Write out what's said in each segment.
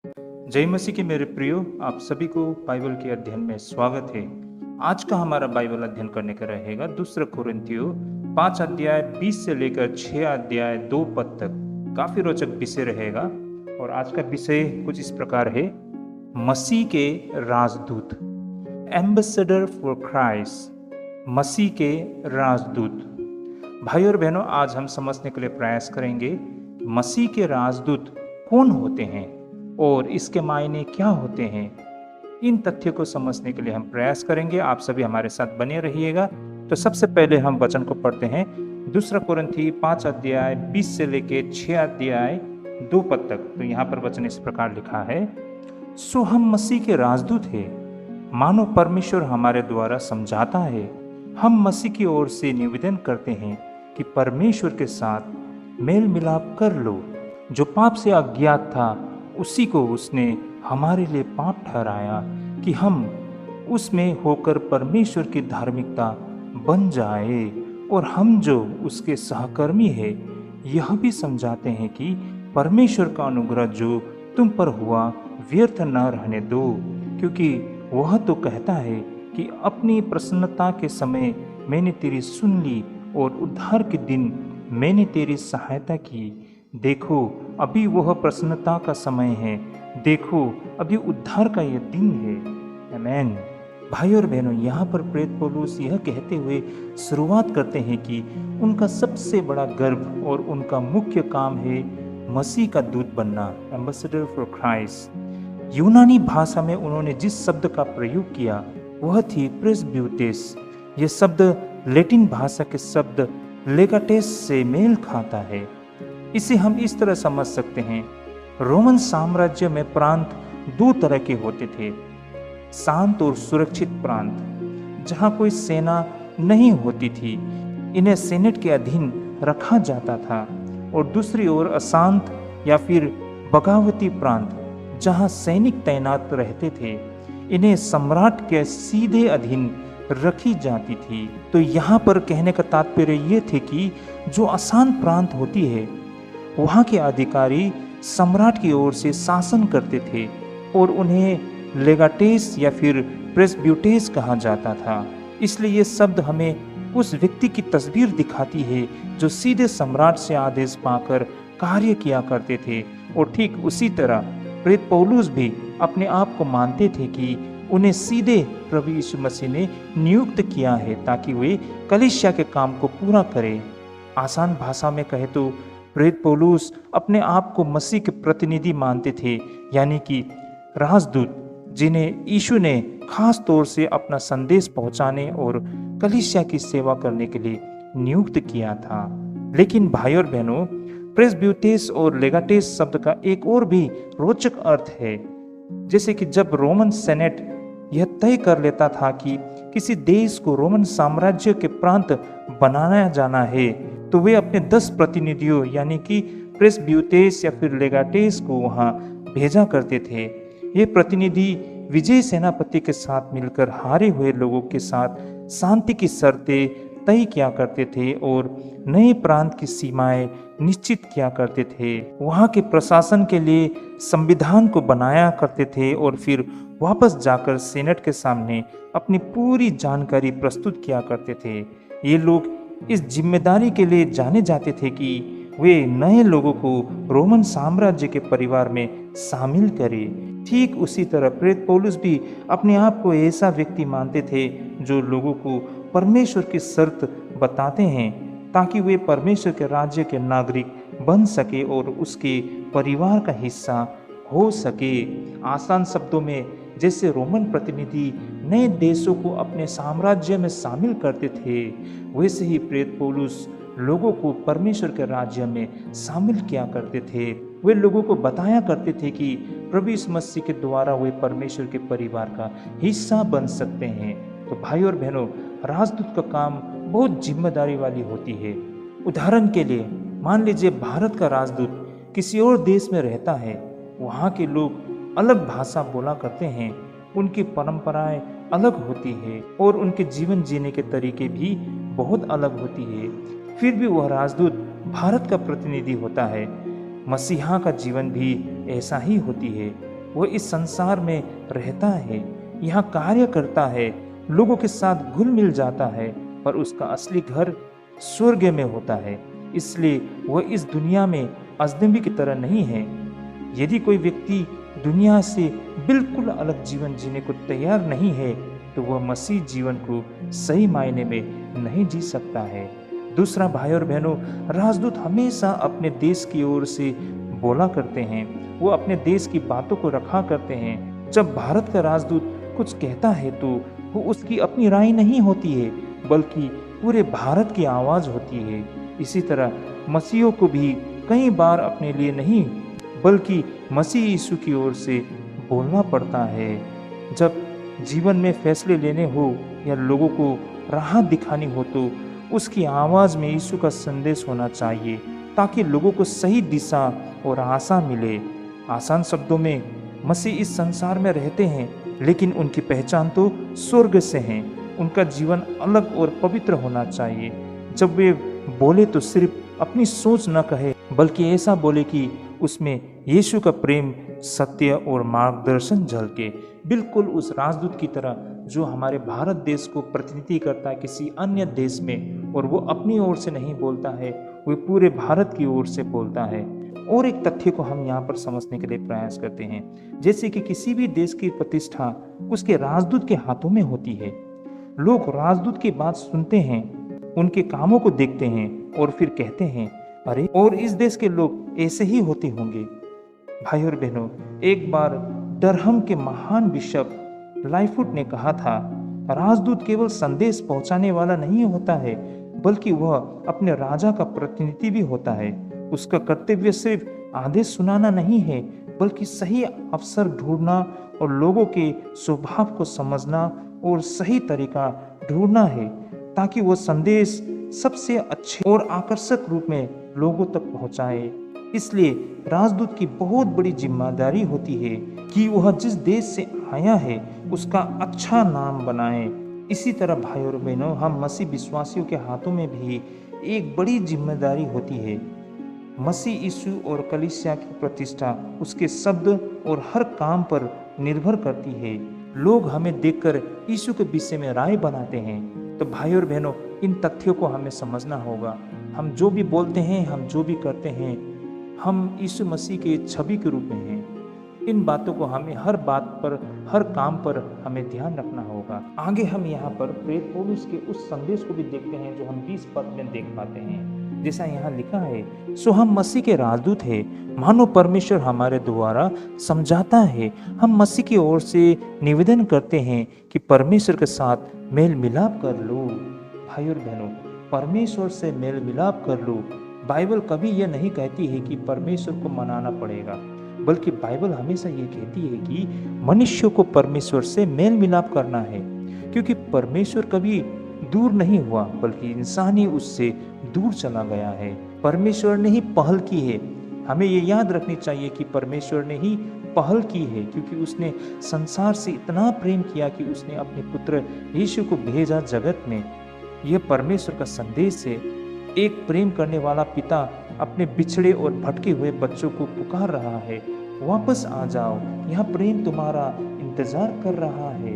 जय मसीह के मेरे प्रियो, आप सभी को बाइबल के अध्ययन में स्वागत है। आज का हमारा बाइबल अध्ययन करने का रहेगा दूसरा कुरिन्थियों 5 अध्याय 20 से लेकर 6 अध्याय 2 पद तक। काफी रोचक विषय रहेगा और आज का विषय कुछ इस प्रकार है, मसीह के राजदूत, एम्बेसडर फॉर क्राइस्ट, मसीह के राजदूत। भाई और बहनों, आज हम समझने के लिए प्रयास करेंगे मसीह के राजदूत कौन होते हैं और इसके मायने क्या होते हैं। इन तथ्यों को समझने के लिए हम प्रयास करेंगे। आप सभी हमारे साथ बने रहिएगा। तो सबसे पहले हम वचन को पढ़ते हैं, दूसरा कुरिन्थी 5 अध्याय 20 से लेके 6 अध्याय 2 पद तक। तो यहाँ पर वचन इस प्रकार लिखा है, सो हम मसीह के राजदूत हैं, मानो परमेश्वर हमारे द्वारा समझाता है। हम मसीह की ओर से निवेदन करते हैं कि परमेश्वर के साथ मेल मिलाप कर लो। जो पाप से अज्ञात था उसी को उसने हमारे लिए पाप ठहराया कि हम उसमें होकर परमेश्वर की धार्मिकता बन जाए। और हम जो उसके सहकर्मी हैं यह भी समझाते हैं कि परमेश्वर का अनुग्रह जो तुम पर हुआ व्यर्थ न रहने दो, क्योंकि वह तो कहता है कि अपनी प्रसन्नता के समय मैंने तेरी सुन ली और उद्धार के दिन मैंने तेरी सहायता की। देखो अभी वह प्रसन्नता का समय है, देखो अभी उद्धार का यह दिन है। आमेन। भाई और बहनों, यहाँ पर प्रेरित पौलुस यह कहते हुए शुरुआत करते हैं कि उनका सबसे बड़ा गर्व और उनका मुख्य काम है मसीह का दूत बनना, एम्बेसडर फॉर क्राइस्ट। यूनानी भाषा में उन्होंने जिस शब्द का प्रयोग किया वह थी प्रेस्ब्यूटेस। यह शब्द लैटिन भाषा के शब्द लेगाटेस से मेल खाता है। इसे हम इस तरह समझ सकते हैं, रोमन साम्राज्य में प्रांत दो तरह के होते थे, शांत और सुरक्षित प्रांत जहां कोई सेना नहीं होती थी, इन्हें सेनेट के अधीन रखा जाता था। और दूसरी ओर अशांत या फिर बगावती प्रांत जहां सैनिक तैनात रहते थे, इन्हें सम्राट के सीधे अधीन रखी जाती थी। तो यहाँ पर कहने का तात्पर्य ये थे कि जो अशांत प्रांत होती है वहाँ के अधिकारी सम्राट की ओर से शासन करते थे और उन्हें लेगाटेस या फिर प्रेस्ब्यूटेस कहा जाता था। इसलिए ये शब्द हमें उस व्यक्ति की तस्वीर दिखाती है जो सीधे सम्राट से आदेश पाकर कार्य किया करते थे। और ठीक उसी तरह प्रेरित पौलुस भी अपने आप को मानते थे कि उन्हें सीधे प्रभु यीशु मसीह ने नियुक्त किया है ताकि वे कलीसिया के काम को पूरा करें। आसान भाषा में कहे तो प्रेरित पौलुस अपने आप को मसीह के प्रतिनिधि मानते थे, यानी कि राजदूत जिन्हें यीशु ने खास तौर से अपना संदेश पहुंचाने और कलीसिया की सेवा करने के लिए नियुक्त किया था। लेकिन भाई और बहनों, प्रेस्ब्यूटेस और लेगाटेस शब्द का एक और भी रोचक अर्थ है। जैसे कि जब रोमन सेनेट यह तय कर लेता था कि किसी देश को रोमन साम्राज्य के प्रांत बनाया जाना है, तो वे अपने 10 प्रतिनिधियों यानी कि प्रेस्ब्यूटेस या फिर लेगाटेस को वहां भेजा करते थे। ये प्रतिनिधि विजय सेनापति के साथ मिलकर हारे हुए लोगों के साथ शांति की शर्तें तय किया करते थे और नए प्रांत की सीमाएं निश्चित किया करते थे। वहां के प्रशासन के लिए संविधान को बनाया करते थे और फिर वापस जाकर सेनेट के सामने अपनी पूरी जानकारी प्रस्तुत किया करते थे। ये लोग इस जिम्मेदारी के लिए जाने जाते थे कि वे नए लोगों को रोमन साम्राज्य के परिवार में शामिल करें। ठीक उसी तरह प्रेरित पौलुस भी अपने आप को ऐसा व्यक्ति मानते थे जो लोगों को परमेश्वर की शर्त बताते हैं ताकि वे परमेश्वर के राज्य के नागरिक बन सके और उसके परिवार का हिस्सा हो सके। आसान शब्दों में, जैसे रोमन प्रतिनिधि नए देशों को अपने साम्राज्य में शामिल करते थे, वैसे ही प्रेरित पौलुस लोगों को परमेश्वर के राज्य में शामिल किया करते थे। वे लोगों को बताया करते थे कि प्रभु यीशु मसीह के द्वारा वे परमेश्वर के परिवार का हिस्सा बन सकते हैं। तो भाई और बहनों, राजदूत का काम बहुत जिम्मेदारी वाली होती है। उदाहरण के लिए मान लीजिए भारत का राजदूत किसी और देश में रहता है, वहाँ के लोग अलग भाषा बोला करते हैं, उनकी परंपराएं अलग होती है और उनके जीवन जीने के तरीके भी बहुत अलग होती है। फिर भी वह राजदूत भारत का प्रतिनिधि होता है। मसीहा का जीवन भी ऐसा ही होती है। वह इस संसार में रहता है, यहाँ कार्य करता है, लोगों के साथ घुल मिल जाता है, पर उसका असली घर स्वर्ग में होता है। इसलिए वह इस दुनिया में अजनबी की तरह नहीं है। यदि कोई व्यक्ति दुनिया से बिल्कुल अलग जीवन जीने को तैयार नहीं है, तो वह मसीह जीवन को सही मायने में नहीं जी सकता है। दूसरा, भाई और बहनों, राजदूत हमेशा अपने देश की ओर से बोला करते हैं, वो अपने देश की बातों को रखा करते हैं। जब भारत का राजदूत कुछ कहता है तो वो उसकी अपनी राय नहीं होती है, बल्कि पूरे भारत की आवाज़ होती है। इसी तरह मसीहों को भी कई बार अपने लिए नहीं, बल्कि मसीह यीशु की ओर से बोलना पड़ता है। जब जीवन में फैसले लेने हो या लोगों को राह दिखानी हो, तो उसकी आवाज़ में यीशु का संदेश होना चाहिए, ताकि लोगों को सही दिशा और आशा मिले। आसान शब्दों में, मसीह इस संसार में रहते हैं, लेकिन उनकी पहचान तो स्वर्ग से है। उनका जीवन अलग और पवित्र होना चाहिए। जब वे बोले तो सिर्फ अपनी सोच न कहे, बल्कि ऐसा बोले कि उसमें यीशु का प्रेम, सत्य और मार्गदर्शन झलके। बिल्कुल उस राजदूत की तरह जो हमारे भारत देश को प्रतिनिधि करता है किसी अन्य देश में, और वो अपनी ओर से नहीं बोलता है, वो पूरे भारत की ओर से बोलता है। और एक तथ्य को हम यहाँ पर समझने के लिए प्रयास करते हैं, जैसे कि किसी भी देश की प्रतिष्ठा उसके राजदूत के हाथों में होती है। लोग राजदूत की बात सुनते हैं, उनके कामों को देखते हैं और फिर कहते हैं, अरे, और इस देश के लोग ऐसे ही होते होंगे। भाई और बहनों, एक बार डरहम के महान बिशप लाइफुट ने कहा था, राजदूत केवल संदेश पहुंचाने वाला नहीं होता है, बल्कि वह अपने राजा का प्रतिनिधि भी होता है। उसका कर्तव्य सिर्फ आदेश सुनाना नहीं है, बल्कि सही अवसर ढूंढना और लोगों के स्वभाव को समझना और सही तरीका ढूंढना है, ताकि वह संदेश सबसे अच्छे और आकर्षक रूप में लोगों तक पहुंचाए। इसलिए राजदूत की बहुत बड़ी जिम्मेदारी होती है कि वह जिस देश से आया है उसका अच्छा नाम बनाए। इसी तरह भाई और बहनों, हम मसीह विश्वासियों के हाथों में भी एक बड़ी जिम्मेदारी होती है। मसीह यीशु और कलीसिया की प्रतिष्ठा उसके शब्द और हर काम पर निर्भर करती है। लोग हमें देखकर यीशु के विषय में राय बनाते हैं। तो भाई और बहनों, इन तथ्यों को हमें समझना होगा। हम जो भी बोलते हैं, हम जो भी करते हैं, हम यीशु मसीह के छवि के रूप में हैं। इन बातों को हमें हर बात पर, हर काम पर हमें ध्यान रखना होगा। आगे हम यहाँ पर प्रेरित पौलुस के उस संदेश को भी देखते हैं जो हम 20 पद में देख पाते हैं। जैसा यहाँ लिखा है, सो हम मसीह के राजदूत हैं, मानो परमेश्वर हमारे द्वारा समझाता है। हम मसीह की ओर से निवेदन करते हैं कि परमेश्वर के साथ मेल मिलाप कर लो। भाई और बहनों, परमेश्वर से मेल मिलाप कर लो। बाइबल कभी यह नहीं कहती है कि परमेश्वर को मनाना पड़ेगा, बल्कि बाइबल हमेशा ये कहती है कि मनुष्य को परमेश्वर से मेल मिलाप करना है, क्योंकि परमेश्वर कभी दूर नहीं हुआ, बल्कि इंसान ही उससे दूर चला गया है। परमेश्वर ने ही पहल की है। हमें ये याद रखनी चाहिए कि परमेश्वर ने ही पहल की है, क्योंकि उसने संसार से इतना प्रेम किया कि उसने अपने पुत्र यीशु को भेजा जगत में। यह परमेश्वर का संदेश है। एक प्रेम करने वाला पिता अपने बिछड़े और भटके हुए बच्चों को पुकार रहा है, वापस आ जाओ, यहाँ प्रेम तुम्हारा इंतजार कर रहा है।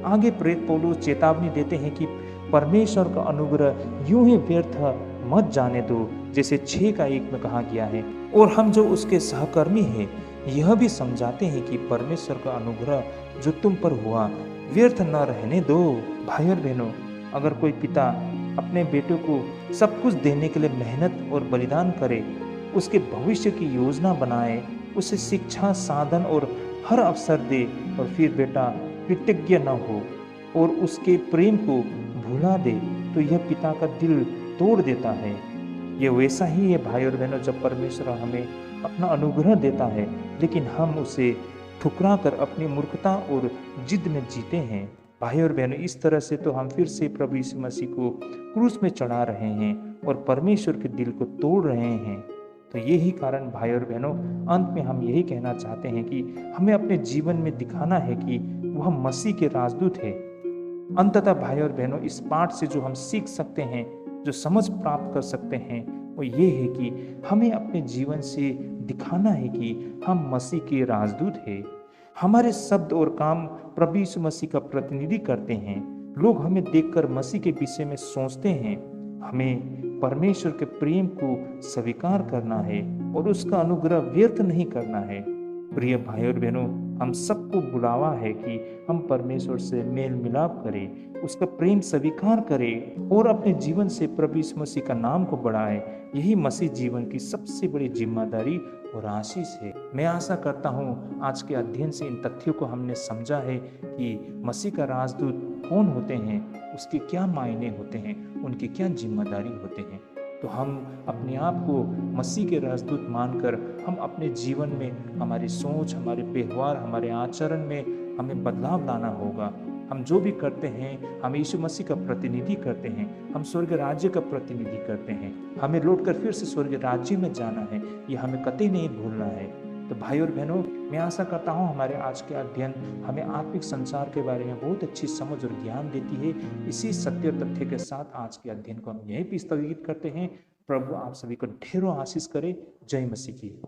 आगे प्रेरित पौलुस चेतावनी देते हैं कि परमेश्वर का अनुग्रह यूं ही व्यर्थ मत जाने दो, जैसे 6:1 में कहा गया है। और हम जो उसके सहकर्मी हैं, यह भी समझाते हैं कि परमेश्वर का अनुग्रह जो तुम पर हुआ व्यर्थ न रहने दो। भाई और बहनों, अगर कोई पिता अपने बेटों को सब कुछ देने के लिए मेहनत और बलिदान करे, उसके भविष्य की योजना बनाए, उसे शिक्षा, साधन और हर अवसर दे, और फिर बेटा कृतज्ञ न हो और उसके प्रेम को भुला दे, तो यह पिता का दिल तोड़ देता है। यह वैसा ही है भाई और बहनों, जब परमेश्वर हमें अपना अनुग्रह देता है, लेकिन हम उसे ठुकरा कर अपनी मूर्खता और जिद में जीते हैं। भाई और बहनों, इस तरह से तो हम फिर से प्रभु यीशु मसीह को क्रूस में चढ़ा रहे हैं और परमेश्वर के दिल को तोड़ रहे हैं। तो यही कारण भाई और बहनों, अंत में हम यही कहना चाहते हैं कि हमें अपने जीवन में दिखाना है कि वह मसीह के राजदूत है। अंततः भाई और बहनों, इस पाठ से जो हम सीख सकते हैं, जो समझ प्राप्त कर सकते हैं, वो ये है कि हमें अपने जीवन से दिखाना है कि हम मसीह के राजदूत हैं। हमारे शब्द और काम प्रभु यीशु मसीह का प्रतिनिधि करते हैं। लोग हमें देखकर मसीह के विषय में सोचते हैं। हमें परमेश्वर के प्रेम को स्वीकार करना है और उसका अनुग्रह व्यर्थ नहीं करना है। प्रिय भाई और बहनों, हम सबको बुलावा है कि हम परमेश्वर से मेल मिलाप करें, उसका प्रेम स्वीकार करें और अपने जीवन से प्रभु यीशु मसीह का नाम को बढ़ाएं। यही मसीह जीवन की सबसे बड़ी जिम्मेदारी और आशीष है। मैं आशा करता हूँ आज के अध्ययन से इन तथ्यों को हमने समझा है कि मसीह का राजदूत कौन होते हैं, उसके क्या मायने होते हैं, उनकी क्या जिम्मेदारी होते हैं। तो हम अपने आप को मसीह के राजदूत मानकर हम अपने जीवन में हमारी सोच, हमारे व्यवहार, हमारे आचरण में हमें बदलाव लाना होगा। हम जो भी करते हैं हम यीशु मसीह का प्रतिनिधि करते हैं, हम स्वर्ग राज्य का प्रतिनिधि करते हैं। हमें लौटकर फिर से स्वर्ग राज्य में जाना है, ये हमें कतई नहीं भूलना है। तो भाई और बहनों, मैं आशा करता हूँ हमारे आज के अध्ययन हमें आत्मिक संसार के बारे में बहुत अच्छी समझ और ज्ञान देती है। इसी सत्य तथ्य के साथ आज के अध्ययन को हम यहीं पर स्थगित करते हैं। प्रभु आप सभी को ढेरों आशीष करे। जय मसीह की।